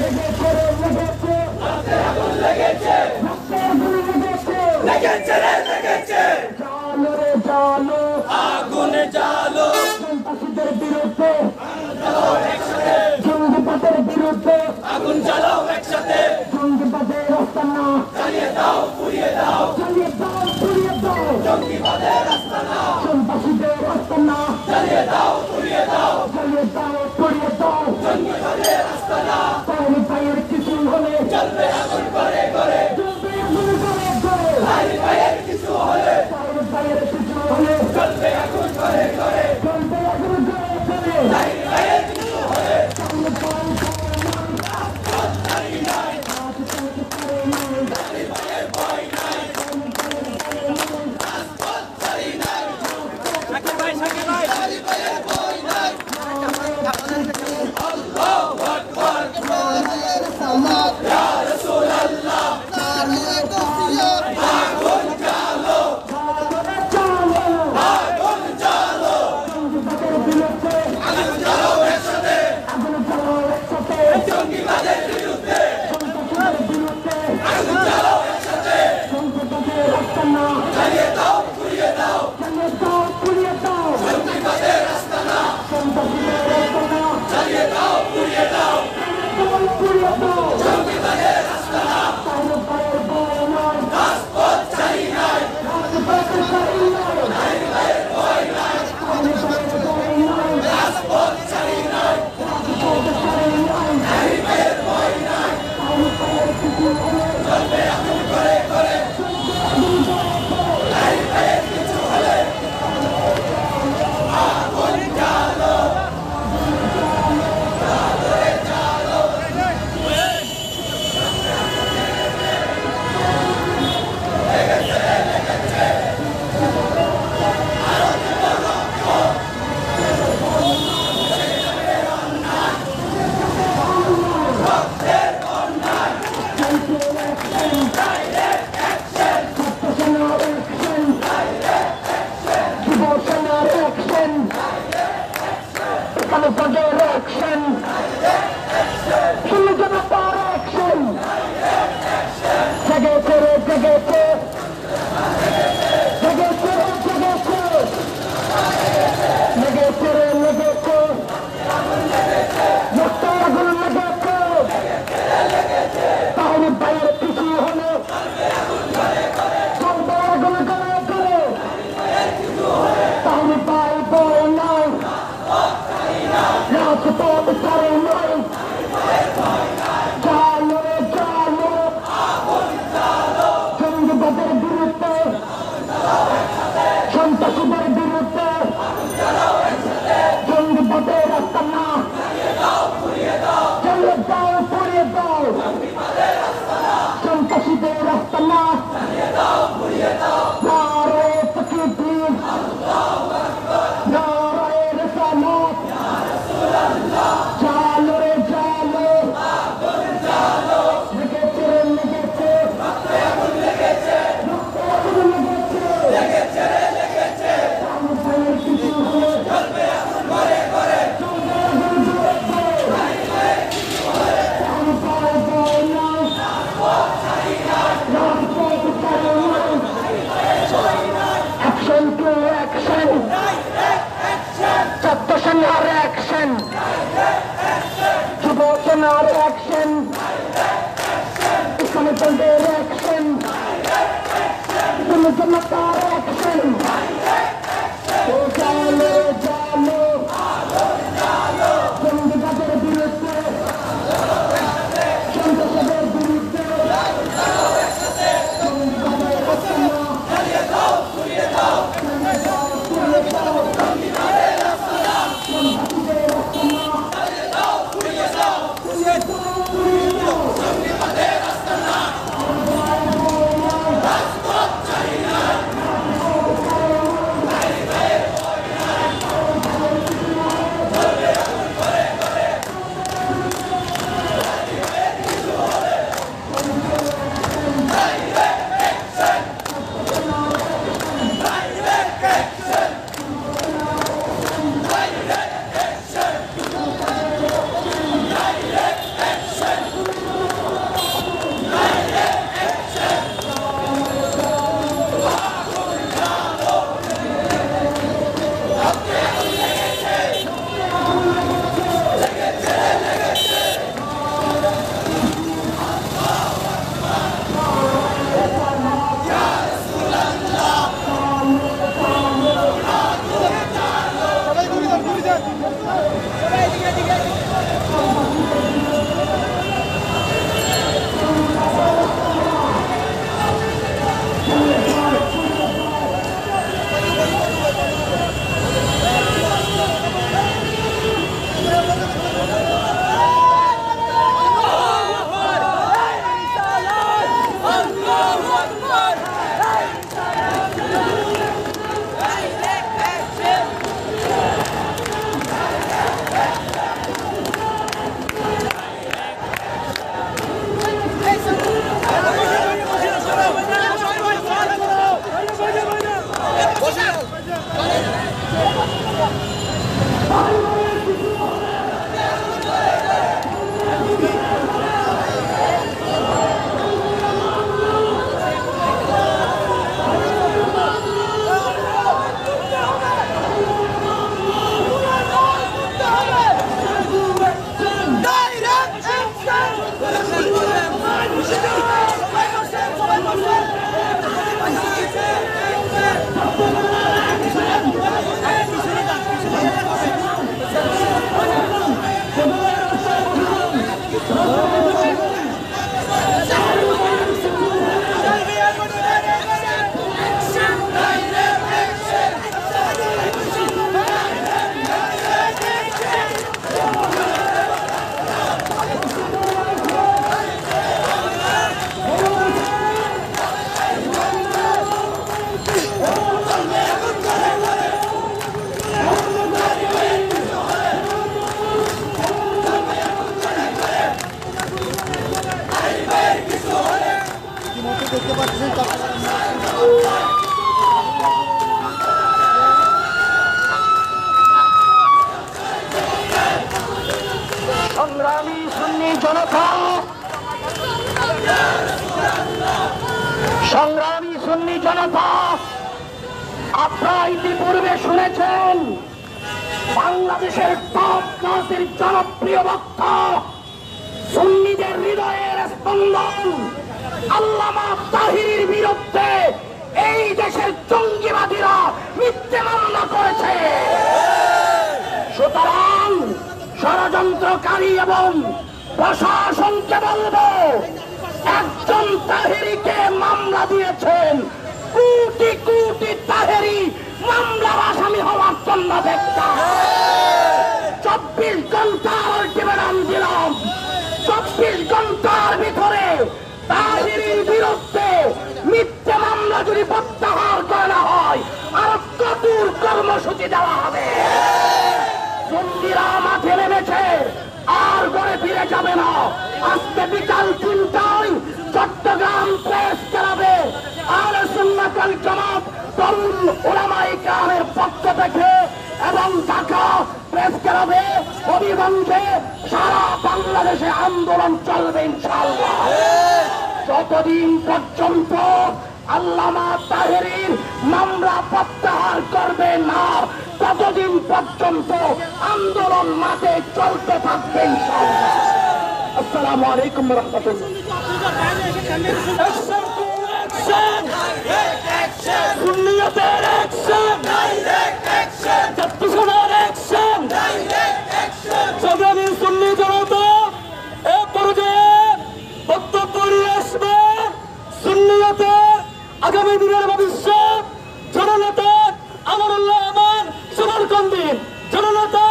S3: জেগে করে লেগেছে জালো রে জালো আগুনে জালো সন্ত্রাসীদের বিরুদ্ধে জঙ্গিবাদের বিরুদ্ধে আগুন জ্বালাও একসাথে জঙ্গিবাদের রাস্তানা জ্বালিয়ে দাও পুড়িয়ে দাও জ্বালিয়ে দাও পুড়িয়ে দাও জঙ্গিবাদের রাস্তানা সন্ত্রাসীদের রাস্তানা জ্বালিয়ে দাও পুড়িয়ে দাও জ্বালিয়ে দাও পুড়িয়ে দাও জঙ্গিবাদের রাস্তানা পায়ের পায়ের কিছু হলে জ্বলবে আগুন করে করে জ্বলবে আগুন করে করে পায়ের কিছু হলে পায়ের কিছু হলে জ্বলবে আগুন করে করে জ্বলবে আগুন করে করে পায়ের কিছু হলে
S7: Don't
S5: সংগ্রামী সুন্নি জনতা, সংগ্রামী সুন্নি জনতা, আপনারা ইতিপূর্বে শুনেছেন বাংলাদেশের টপ ক্লাসের জনপ্রিয় বক্তা, সুন্নিদের হৃদয়ের স্পন্দন আল্লামা তাহিরির বিরুদ্ধে এই দেশের জঙ্গিবাদীরা মিথ্যে মামলা করেছে। সুতরাং ষড়যন্ত্রকারী এবং প্রশাসনকে বলবো, একজন তাহেরিকে মামলা দিয়েছেন, কোটি কোটি তাহেরি মামলার আসামি হওয়ার জন্য দেখতাম। 24 ঘন্টার আলটিমেটাম দিলাম, 24 ঘন্টার ভিতরে তাহেরির বিরুদ্ধে মিথ্যে মামলা যদি প্রত্যাহার করা হয় আর কঠোর কর্মসূচি দেওয়া হবে। সুন্নিরা মাঠে নেমেছে, আর ঘরে ফিরে যাবে না। আজকে বিকাল 3টায় চট্টগ্রাম প্রেস ক্লাবে আহলে সুন্নাত ওয়াল জামাত তরুণ উলামায়ে কেরামের পক্ষ থেকে এবং ঢাকা প্রেস ক্লাবে হবিগঞ্জে সারা বাংলাদেশে আন্দোলন চলবে ইনশাআল্লাহ। যতদিন পর্যন্ত আল্লামা তাহেরির মামলা প্রত্যাহার করবে না, ততদিন পর্যন্ত আন্দোলন মাঠে চলতে থাকবে ইনশাআল্লাহ। আসসালামু আলাইকুম ওয়া রাহমাতুল্লাহ। সুন্নিয়তের অ্যাকশন, ছাত্রসেনার অ্যাকশন, সংগ্রামী সুন্নি জনতা এ পর্যায়ে বক্তব্য নিয়ে আসবেন সুন্নিয়তের আগামী দিনের ভবিষ্যৎ জননেতা আমানুল্লাহ আমান সমরকন্দি, জননেতা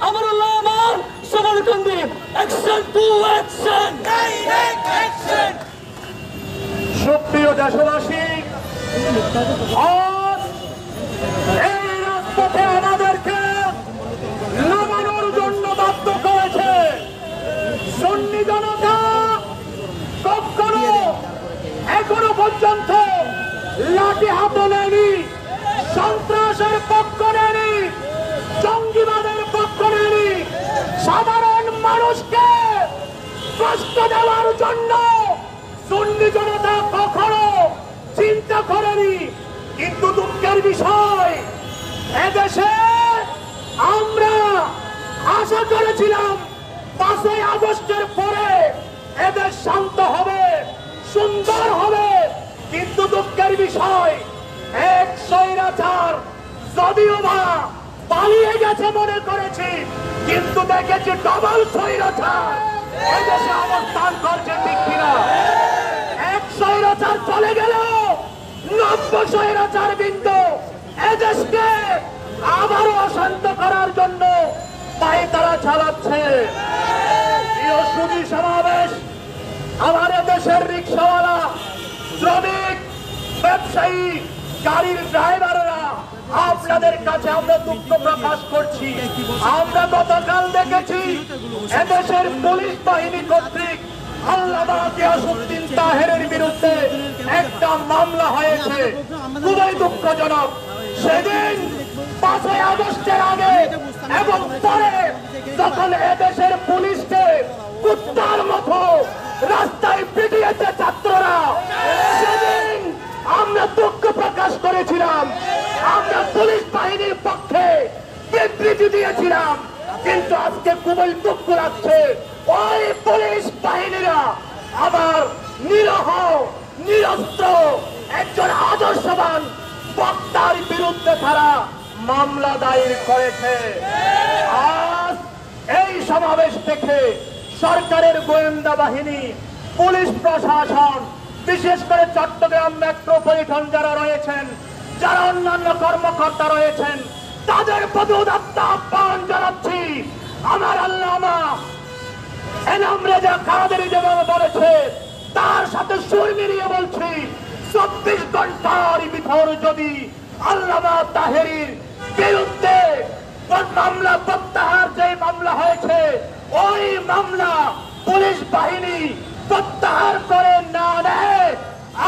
S5: Amanullah Aman Samarkandi. Action to action, direct action. সুপ্রিয় দেশবাসী, আজ এই রাজপথে আমাদেরকে নামানোর জন্য বাধ্য করেছে সুন্নি জনতা। কখনো এখনো পর্যন্ত লাঠি হাতে নেয়নি, সন্ত্রাসের পক্ষ নেয়নি, জঙ্গিবাদের পক্ষ নেয়নি। সাধারণ মানুষকে কষ্ট দেওয়ার জন্য সুন্নি জনতা কখনো চিন্তা করেনি। কিন্তু দুঃখের বিষয়, এদেশে আমরা আশা করেছিলাম 5ই আগস্টের পরে এদেশ শান্ত হবে, সুন্দর হবে। কিন্তু দুঃখের বিষয়, এক স্বৈরাচার যদিও বা পালিয়ে গেছে মনে করেছি, কিন্তু দেখেছি ডবল স্বৈরাচার এদেশে অবস্থান করছে, ঠিক কিনা? এক স্বৈরাচার চলে গেল, 90 স্বৈরাচার বিন্দু এদেশকে আবারও অশান্ত করার জন্য তাই তারা চালাচ্ছে। প্রিয় সুধী সমাবেশ, আমার দেশের রিক্সাওয়ালা, শ্রমিক, ব্যবসায়ী, গাড়ির ড্রাইভাররা, আপনাদের কাছে আমরা দুঃখ প্রকাশ করছি। আমরা গতকাল দেখেছি এদেশের পুলিশ বাহিনী কর্তৃক আল্লামা গিয়াসউদ্দিন তাহেরের বিরুদ্ধে একটা মামলা হয়েছে, খুবই দুঃখজনক। সেদিন 5ই আগস্টের আগে এবং পরে যখন এদেশের পুলিশকে কুত্তার মতো রাস্তায় পিটিয়েছে ছাত্ররা, সেদিন আমরা দুঃখ প্রকাশ করেছিলাম, আমরা পুলিশ বাহিনীর পক্ষে বিবৃতি দিয়েছিলাম। কিন্তু আজকে খুবই দুঃখ লাগছে, ওই পুলিশ বাহিনীরা আবার নিরহ নিরস্ত্র একজন আদর্শবান বক্তার বিরুদ্ধে তারা মামলা দায়ের করেছে। আজ এই সমাবেশ থেকে সরকারের গোয়েন্দা বাহিনী, পুলিশ প্রশাসন, বিশেষ করে চট্টগ্রাম মেট্রোপলিটন যারা রয়েছেন, যারা অন্যান্য কর্মকর্তা রয়েছেন, তাদের প্রতি উদাত্ত আহ্বান জানাচ্ছি। আমার আল্লামা এনাম রেজা কাদেরী যেভাবে বলেছে, তার সাথে সুর মিলিয়ে বলছি, 24 ঘন্টার ভিতর যদি আল্লামা তাহেরির বিরুদ্ধে মামলা প্রত্যাহার, যে মামলা হয়েছে ওই মামলা পুলিশ বাহিনী প্রত্যাহার করে না নেয়,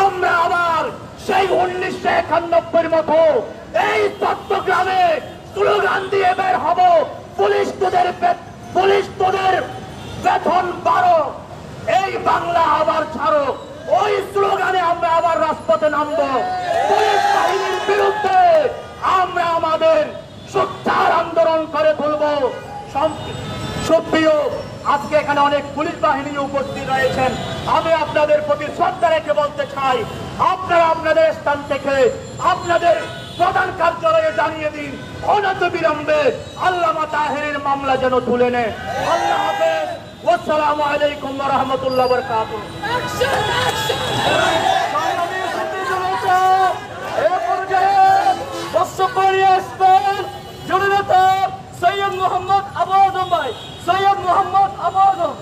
S5: আমরা আবার সেই 1991 মতো এই চট্টগ্রামে স্লোগান দিয়ে বের হব, পুলিশ তোদের বেতন বাড়ো, এই বাংলা আবার ছাড়ো, ওই স্লোগানে আমরা আবার রাজপথে নামবো। পুলিশ বাহিনীর বিরুদ্ধে আমরা আমাদের সোচ্চার আন্দোলন করে তুলবো। সুপ্রিয়, আজকে এখানে অনেক পুলিশ বাহিনী উপস্থিত রয়েছেন, আমি আপনাদের প্রতি শ্রদ্ধা রেখে বলতে চাই, আপনারা আপনাদের স্থান থেকে আপনাদের প্রধান কার্যালয়ে জানিয়ে দিন অনতিবিলম্বে আল্লামা তাহেরের মামলা যেন তুলে নেয়। আল্লাহ হাফেজ, আসসালামু আলাইকুম ওয়া রাহমাতুল্লাহি ওয়া বারাকাতুহু। সৈয়দ মোহাম্মদ আবু আজম ভাই, সৈয়দ মোহাম্মদ আবু আজম।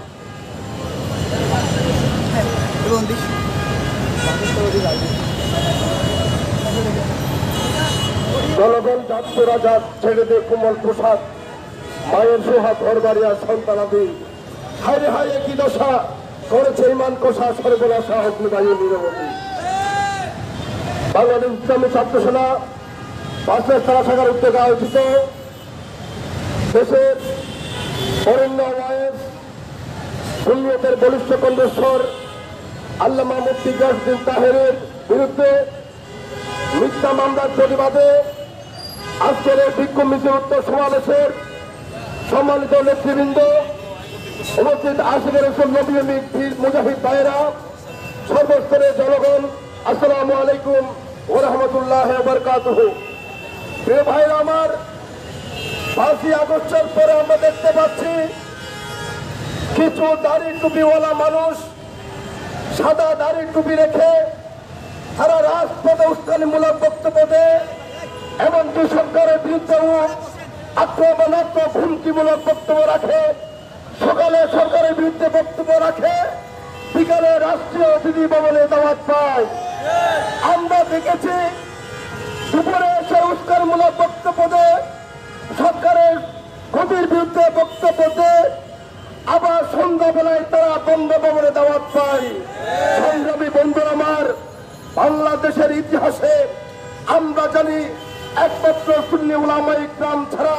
S3: জনগণ যাত্রা যাক ছেড়ে দে কোমল পোশাক, মায়ের সোহাগ ঘর বাড়িয়া সন্তানাদি, হায় হায় কি দশা করেছে ইমান কোষা, সর্বনাশা অগ্নিবায়ু নিরবধি। বাংলাদেশ ইসলামী ছাত্র সেনা পাঁচলাইশ থানা শাখার উদ্যোগে আয়োজিত দেশের বরেণ্য ওয়াইস সুন্নিয়তের বলিষ্ঠ কণ্ঠস্বর আল্লামা মুফতি গিয়াসউদ্দিন তাহেরের বিরুদ্ধে মিথ্যা মামলার প্রতিবাদে আজকের এই বিক্ষোভ মিছিল উত্তর সমাবেশের সম্মানিত নেতৃবৃন্দ, উপস্থিত আশিকের নবী মুজাহিদ ভাইয়েরা, সর্বস্তরের জনগণ, আসসালামু আলাইকুম ওয়া রাহমাতুল্লাহি ওয়া বারাকাতুহু। প্রিয় ভাইরা আমার, 5ই আগস্টের পরে আমরা দেখতে পাচ্ছি কিছু দাড়ি টুপিওয়ালা মানুষ সাদা দাড়ি টুপি রেখে সারা রাজপথে উস্কানিমূলক বক্তব্য দেয়, এমনকি সরকারের বিরুদ্ধেও আক্রমণাত্মক হুমকিমূলক বক্তব্য রাখে। সকালে সরকারের বিরুদ্ধে বক্তব্য রাখে, বিকালে রাষ্ট্রীয় অতিথি ভবনে দাওয়াত পায়। আমরা দেখেছি দুপুরে এসে উস্কানিমূলক বক্তব্য দেয়, সরকারের গতির বিরুদ্ধে বক্তব্য দেয়, আবার সন্ধ্যাবেলায় তারা বঙ্গভবনে দাওয়াত পায়। সংগ্রামী বন্ধুরা আমার, বাংলাদেশের ইতিহাসে আমরা জানি একমাত্র সুন্নি উলামায়ে ইকরাম ছাড়া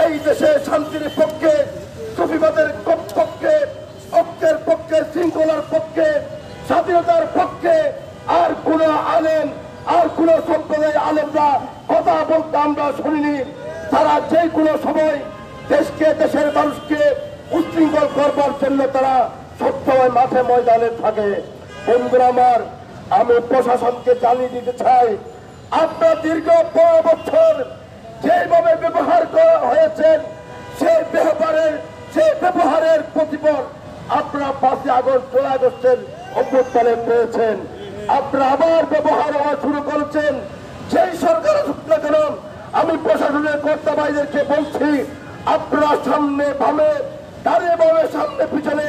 S3: এই দেশে শান্তির পক্ষে, সুফিবাদের পক্ষে, ঐক্যের পক্ষে, শৃঙ্খলার পক্ষে, স্বাধীনতার পক্ষে আর কোন আলেম, আর কোন সম্প্রদায় আলেমরা কথা বলতে আমরা শুনিনি। তারা যে কোনো সময় দেশকে, দেশের মানুষকে উশৃঙ্খল করবার জন্য তারা সবসময় মাঠে ময়দানে থাকে। বন্ধুরা আমার, আমি প্রশাসনকে জানিয়ে দিতে চাই, আপনার দীর্ঘ 15 বছর যেভাবে ব্যবহার করা হয়েছেন সেই ব্যবহারের প্রতিফল আপনারা 5ই আগস্ট, 16 আগস্টের অভ্যুত্থানে পেয়েছেন। আপনারা আবার ব্যবহার হওয়া শুরু করেছেন। যেই সরকার আসুক না কেন, আমি প্রশাসনের কর্তা ভাইদেরকে বলছি, আপনারা সামনে বামে, ডানে বামে, সামনে পিছনে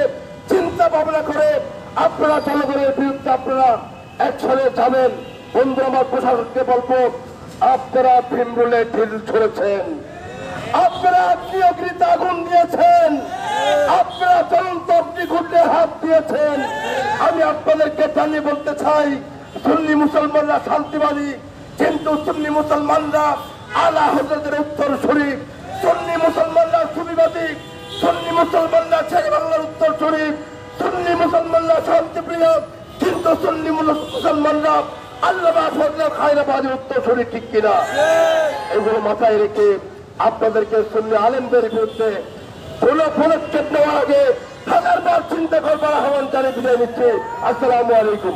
S3: চিন্তা ভাবনা করে আপনারা জনগণের বিরুদ্ধে আপনারা একসাথে যাবেন। বন্ধু আমার, প্রশাসনকে বলবো, আপনারা ভীমরুলে ঢিল ছড়েছেন, আপনারা আগ্নেয়গিরিতে আগুন দিয়েছেন, আপনারা জ্বলন্ত অগ্নিকুণ্ডে হাত দিয়েছেন। আমি আপনাদেরকে জানিয়ে বলতে চাই, সুন্নি মুসলমানরা শান্তিবাদী, কিন্তু সুন্নি মুসলমানরা আলা হযরতের উত্তর শরীফ, সুন্নি মুসলমানরা সুফিবাদী, সুন্নি মুসলমানরা শেরে বাংলার উত্তর শরীফ, সুন্নি মুসলমানরা শান্তিপ্রিয়, কিন্তু সুন্নি মুসলমানরা আল্লামা ফজলে খায়রাবাদের উত্তর শরীফ। ঠিক কিনা? এগুলো মাথায় রেখে আপনাদেরকে সুন্নি আলেমদের বিরুদ্ধে কোনো পদক্ষেপ নেওয়ার আগে হাজারবার চিন্তা করবার আহ্বান জানিয়ে বিদায় নিচ্ছে। আসসালামু আলাইকুম।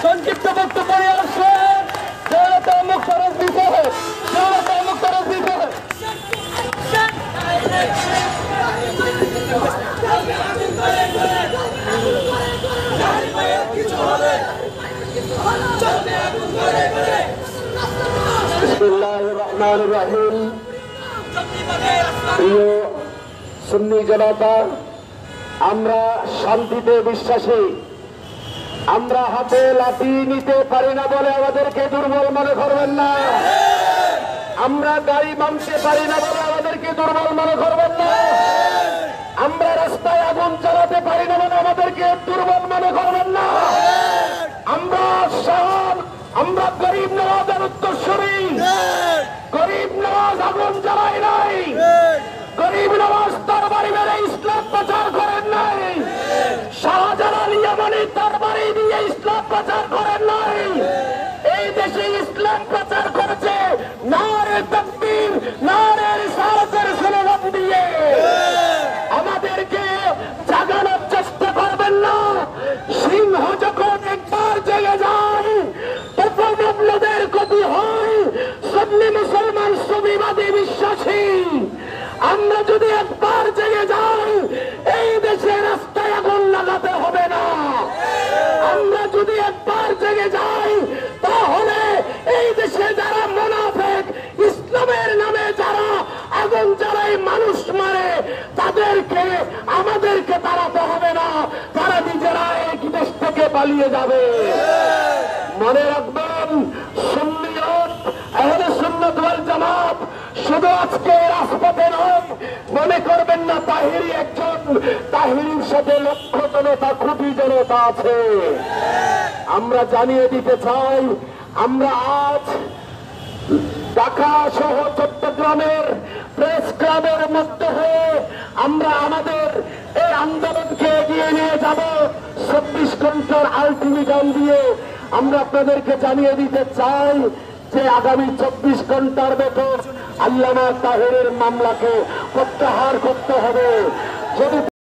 S6: সংক্ষিপ্ত বক্তব্য নিয়ে আসেন জনতা মুখতারাজ বিজয়, জনতা মুখতারাজ বিজয়।
S3: বিসমিল্লাহির রহমানির রহিম। প্রিয় সুন্নি জনতা, আমরা শান্তিতে বিশ্বাসী। আমরা হাতে লাঠি নিতে পারি না বলে আমাদেরকে দুর্বল মনে করবেন না। আমরা গাড়ি মানতে পারি না বলে আমাদেরকে দুর্বল মনে করবেন না। আমরা রাস্তায় আগুন জ্বালাতে পারি না বলে আমাদেরকে দুর্বল মনে করবেন না। আমরা গরিব নওয়াজের উত্তরসূরি। গরিব নওয়াজ আগুন জ্বালাই নাই, গরিব
S5: বাড়ি মেরে ইসলাম প্রচার করেন নাই, শাহজালাল ইয়ামানি তার বাড়ি দিয়ে ইসলাম প্রচার করেন নাই। এই দেশে ইসলাম প্রচার করেছে নারে তাকবীর, নারে রিসালাতের স্লোগান দিয়ে। আমাদেরকে জাগানোর চেষ্টা করবেন না। সিংহ যখন একবার জেগে যায় তখন আপনাদের ক্ষতি হয়। সুন্নি মুসলমান সুবিবাদী বিশ্বাসী আমরা যদি একবার জেগে যাই এই দেশে রাস্তায় আগুন লাগাতে হবে না। আমরা যদি একবার জেগে যাই তাহলে এই দেশে যারা মুনাফিক ইসলামের নামে যারা আগুন জ্বালায় মানুষ মারে তাদেরকে আমাদেরকে তাড়াতে হবে না, তারা নিজেরা এই দেশ থেকে পালিয়ে যাবে। মনে রাখবেন সুন্নিয়ত আহলে সুন্নাত ওয়াল জামাত শুধু আজকে রাজপথে নয়। মনে করবেন না তাহিরি একজন, তাহিরির সাথে লক্ষ জনতা কোটি জনতা আছে। আমরা জানিয়ে দিতে চাই আমরা আজ ঢাকা সহ চট্টগ্রামের প্রেস ক্লাবের মধ্যে হয়ে আমরা আমাদের এই আন্দোলনকে এগিয়ে নিয়ে যাব 24 ঘন্টার আলটিমেটাম দিয়ে। আমরা আপনাদেরকে জানিয়ে দিতে চাই যে আগামী 24 ঘন্টার ভেতর আল্লামা তাহেরের মামলাকে প্রত্যাহার করতে হবে। যদি